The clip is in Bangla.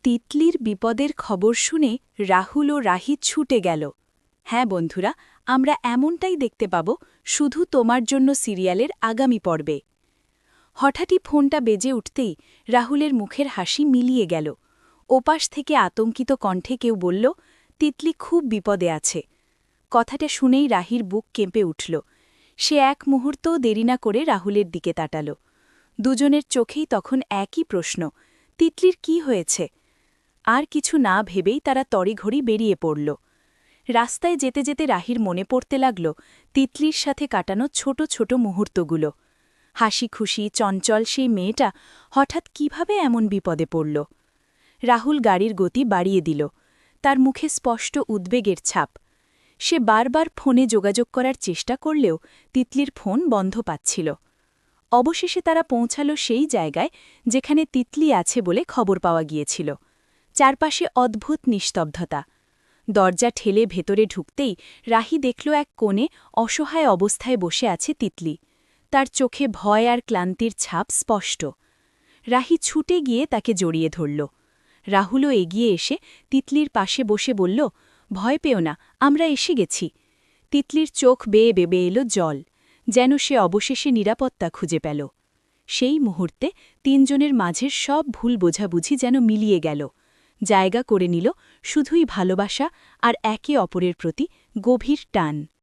তিতলির বিপদের খবর শুনে রাহুল ও রাহি ছুটে গেল। হ্যাঁ বন্ধুরা, আমরা এমনটাই দেখতে পাব শুধু তোমার জন্য সিরিয়ালের আগামী পর্বে। হঠাৎই ফোনটা বেজে উঠতেই রাহুলের মুখের হাসি মিলিয়ে গেল। ওপাশ থেকে আতঙ্কিত কণ্ঠে কেউ বলল, তিতলি খুব বিপদে আছে। কথাটা শুনেই রাহির বুক কেঁপে উঠল। সে এক মুহূর্তও দেরি না করে রাহুলের দিকে তাকাল। দুজনের চোখেই তখন একই প্রশ্ন, তিতলির কি হয়েছে? আর কিছু না ভেবেই তারা তড়িঘড়ি বেরিয়ে পড়ল। রাস্তায় যেতে যেতে রাহির মনে পড়তে লাগল তিতলির সাথে কাটানো ছোট ছোট মুহূর্তগুলো। হাসি খুশি চঞ্চল সেই মেয়েটা হঠাৎ কিভাবে এমন বিপদে পড়ল। রাহুল গাড়ির গতি বাড়িয়ে দিল। তার মুখে স্পষ্ট উদ্বেগের ছাপ। সে বারবার ফোনে যোগাযোগ করার চেষ্টা করলেও তিতলির ফোন বন্ধ পাচ্ছিল। অবশেষে তারা পৌঁছাল সেই জায়গায় যেখানে তিতলি আছে বলে খবর পাওয়া গিয়েছিল। চারপাশে অদ্ভুত নিস্তব্ধতা। দরজা ঠেলে ভেতরে ঢুকতেই রাহি দেখল এক কোণে অসহায় অবস্থায় বসে আছে তিতলি। তার চোখে ভয় আর ক্লান্তির ছাপ স্পষ্ট। রাহি ছুটে গিয়ে তাকে জড়িয়ে ধরল। রাহুলও এগিয়ে এসে তিতলির পাশে বসে বলল, ভয় পেও না, আমরা এসে গেছি। তিতলির চোখ বেয়ে বেবে এলো জল, যেন সে অবশেষে নিরাপত্তা খুঁজে পেল। সেই মুহূর্তে তিনজনের মাঝের সব ভুল বোঝাবুঝি যেন মিলিয়ে গেল। জায়গা করে নিল শুধুই ভালোবাসা আর একে অপরের প্রতি গভীর টান।